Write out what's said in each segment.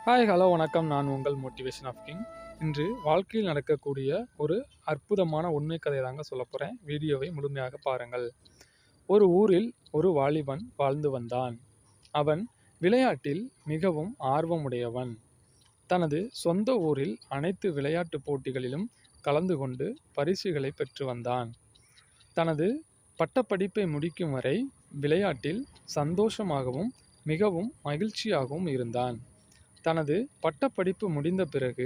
Hello வணக்கம். நான் உங்கள் மோட்டிவேஷன் ஆஃப் கிங். இன்று வாழ்க்கையில் நடக்கக்கூடிய ஒரு அற்புதமான உண்மை கதையை தாங்க சொல்லப் போகிறேன். வீடியோவை முழுமையாக பாருங்கள். ஒரு ஊரில் ஒரு வாலிபன் வாழ்ந்து வந்தான். அவன் விளையாட்டில் மிகவும் ஆர்வமுடையவன். தனது சொந்த ஊரில் அனைத்து விளையாட்டுப் போட்டிகளிலும் கலந்து கொண்டு பரிசுகளை பெற்று வந்தான். தனது பட்டப்படிப்பை முடிக்கும் வரை விளையாட்டில் சந்தோஷமாகவும் மிகவும் மகிழ்ச்சியாகவும் இருந்தான். தனது பட்டப்படிப்பு முடிந்த பிறகு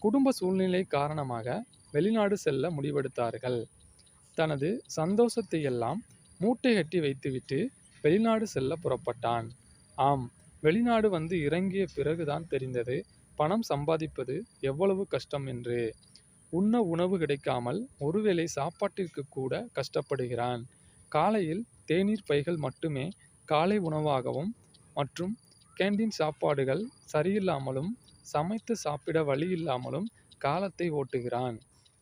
குடும்ப சூழ்நிலை காரணமாக வெளிநாடு செல்ல முடிவெடுத்தார்கள். தனது சந்தோஷத்தை எல்லாம் மூட்டை கட்டி வைத்துவிட்டு வெளிநாடு செல்ல புறப்பட்டான். ஆம், வெளிநாடு வந்து இறங்கிய பிறகுதான் தெரிந்தது பணம் சம்பாதிப்பது எவ்வளவு கஷ்டம் என்று. உண்ண உணவு கிடைக்காமல் ஒருவேளை சாப்பாட்டிற்கு கூட கஷ்டப்படுகிறான். காலையில் தேநீர் பைகள் மட்டுமே காலை உணவாகவும் மற்றும் கேண்டீன் சாப்பாடுகள் சரியில்லாமலும் சமைத்து சாப்பிட வழியில்லாமலும் காலத்தை ஓட்டுகிறான்.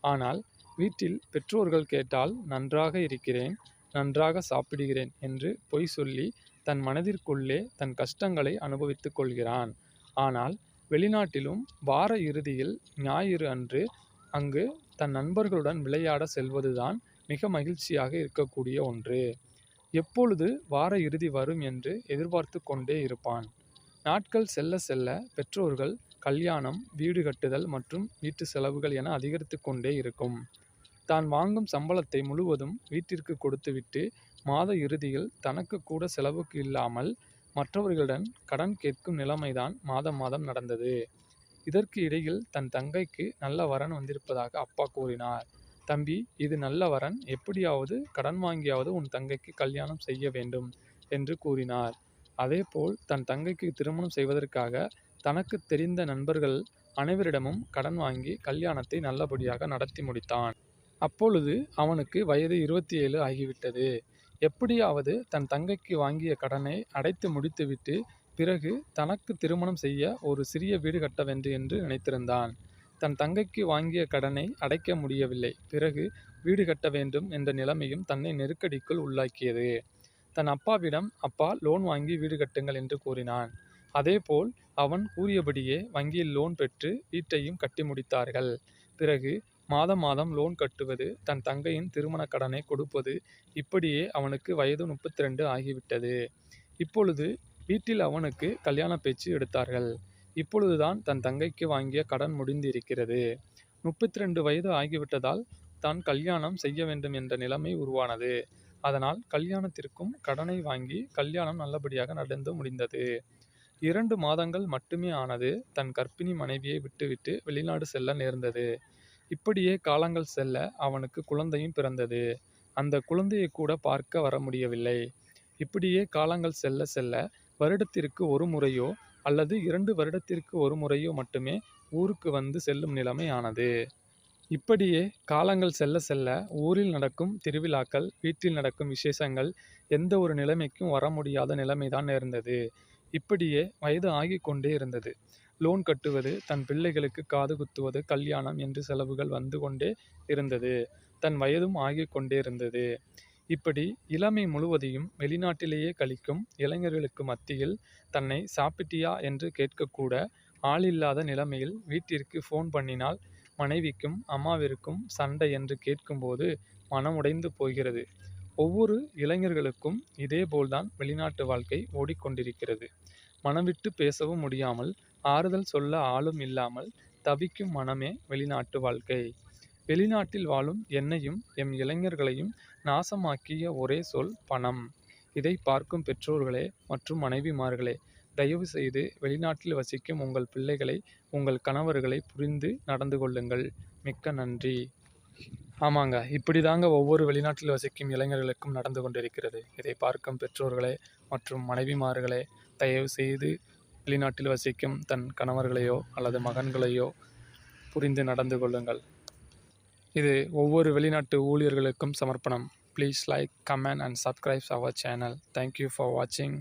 ஆனால் வீட்டில் பெற்றோர்கள் கேட்டால் நன்றாக இருக்கிறேன், நன்றாக சாப்பிடுகிறேன் என்று பொய் சொல்லி தன் மனதிற்குள்ளே தன் கஷ்டங்களை அனுபவித்துக் கொள்கிறான். ஆனால் வெளிநாட்டிலும் வார இறுதியில் ஞாயிறு அன்று அங்கு தன் நண்பர்களுடன் விளையாட செல்வதுதான் மிக மகிழ்ச்சியாக இருக்கக்கூடிய ஒன்று. எப்பொழுது வார இறுதி வரும் என்று எதிர்பார்த்து கொண்டே இருப்பான். நாட்கள் செல்ல செல்ல பெற்றோர்கள் கல்யாணம், வீடு கட்டுதல் மற்றும் வீட்டு செலவுகள் என அதிகரித்து கொண்டே இருக்கும். தான் வாங்கும் சம்பளத்தை முழுவதும் வீட்டிற்கு கொடுத்துவிட்டு மாத இறுதியில் தனக்கு கூட செலவுக்கு இல்லாமல் மற்றவர்களிடம் கடன் கேட்கும் நிலைமைதான் மாதம் மாதம் நடந்தது. இதற்கு இடையில் தன் தங்கைக்கு நல்ல வரன் வந்திருப்பதாக அப்பா கூறினார். தம்பி, இது நல்ல வரன், எப்படியாவது கடன் வாங்கியாவது உன் தங்கைக்கு கல்யாணம் செய்ய வேண்டும் என்று கூறினார். அதேபோல் தன் தங்கைக்கு திருமணம் செய்வதற்காக தனக்கு தெரிந்த நண்பர்கள் அனைவரிடமும் கடன் வாங்கி கல்யாணத்தை நல்லபடியாக நடத்தி முடித்தான். அப்பொழுது அவனுக்கு வயது 27 ஆகிவிட்டது. எப்படியாவது தன் தங்கைக்கு வாங்கிய கடனை அடைத்து முடித்துவிட்டு பிறகு தனக்கு திருமணம் செய்ய ஒரு சிறிய வீடு கட்ட வேண்டும் என்று நினைத்திருந்தான். தன் தங்கைக்கு வாங்கிய கடனை அடைக்க முடியவில்லை. பிறகு வீடு கட்ட வேண்டும் என்ற நிலைமையும் தன்னை நெருக்கடிக்குள் உள்ளாக்கியது. தன் அப்பாவிடம், அப்பா, லோன் வாங்கி வீடு கட்டுங்கள் என்று கூறினான். அதேபோல் அவன் கூறியபடியே வங்கியில் லோன் பெற்று வீட்டையும் கட்டி முடித்தார்கள். பிறகு மாதம் மாதம் லோன் கட்டுவது, தன் தங்கையின் திருமண கடனை கொடுப்பது, இப்படியே அவனுக்கு வயது 32 ஆகிவிட்டது. இப்பொழுது வீட்டில் அவனுக்கு கல்யாண பேச்சு எடுத்தார்கள். இப்பொழுதுதான் தன் தங்கைக்கு வாங்கிய கடன் முடிந்திருக்கிறது. 32 வயது ஆகிவிட்டதால் தான் கல்யாணம் செய்ய வேண்டும் என்ற நிலைமை உருவானது. அதனால் கல்யாணத்திற்கும் கடனை வாங்கி கல்யாணம் நல்லபடியாக நடந்து முடிந்தது. 2 மாதங்கள் மட்டுமே ஆனது. தன் கர்ப்பிணி மனைவியை விட்டுவிட்டு வெளிநாடு செல்ல நேர்ந்தது. இப்படியே காலங்கள் செல்ல அவனுக்கு குழந்தையும் பிறந்தது. அந்த குழந்தையை கூட பார்க்க வர முடியவில்லை. இப்படியே காலங்கள் செல்ல செல்ல வருடத்திற்கு ஒரு முறையோ அல்லது 2 வருடத்திற்கு ஒரு முறையோ மட்டுமே ஊருக்கு வந்து செல்லும் நிலைமை ஆனது. இப்படியே காலங்கள் செல்ல செல்ல ஊரில் நடக்கும் திருவிழாக்கள், வீட்டில் நடக்கும் விசேஷங்கள் எந்த ஒரு நிலைமைக்கும் வர முடியாத நிலைமைதான் நேர்ந்தது. இப்படியே வயது ஆகிக் கொண்டே இருந்தது. லோன் கட்டுவது, தன் பிள்ளைகளுக்கு காது குத்துவது, கல்யாணம் என்று செலவுகள் வந்து கொண்டே இருந்தது. தன் வயதும் ஆகிக் கொண்டே இருந்தது. இப்படி இளமை முழுவதையும் வெளிநாட்டிலேயே கழிக்கும் இளைஞர்களுக்கு மத்தியில் தன்னை சாப்பிட்டியா என்று கேட்கக்கூட ஆளில்லாத நிலைமையில் வீட்டிற்கு ஃபோன் பண்ணினால் மனைவிக்கும் அம்மாவிற்கும் சண்டை என்று கேட்கும்போது மனம் உடைந்து போகிறது. ஒவ்வொரு இளைஞர்களுக்கும் இதேபோல்தான் வெளிநாட்டு வாழ்க்கை ஓடிக்கொண்டிருக்கிறது. மனம் விட்டு பேசவும் முடியாமல், ஆறுதல் சொல்ல ஆளும் இல்லாமல் தவிக்கும் மனமே வெளிநாட்டு வாழ்க்கை. வெளிநாட்டில் வாழும் என்னையும் எம் இளைஞர்களையும் நாசமாக்கிய ஒரே சொல் பணம். இதை பார்க்கும் பெற்றோர்களே மற்றும் மனைவிமார்களே, தயவு செய்து வெளிநாட்டில் வசிக்கும் உங்கள் பிள்ளைகளை, உங்கள் கணவர்களை புரிந்து நடந்து கொள்ளுங்கள். மிக்க நன்றி. ஆமாங்க, இப்படி தாங்க ஒவ்வொரு வெளிநாட்டில் வசிக்கும் இளைஞர்களுக்கும் நடந்து கொண்டிருக்கிறது. இதை பார்க்கும் பெற்றோர்களே மற்றும் மனைவிமார்களே, தயவு செய்து வெளிநாட்டில் வசிக்கும் தன் கணவர்களையோ அல்லது மகன்களையோ புரிந்து நடந்து கொள்ளுங்கள். இது ஒவ்வொரு வெளிநாட்டு ஊழியர்களுக்கும் சமர்ப்பணம். Please like, comment and subscribe our channel. Thank you for வாட்சிங்.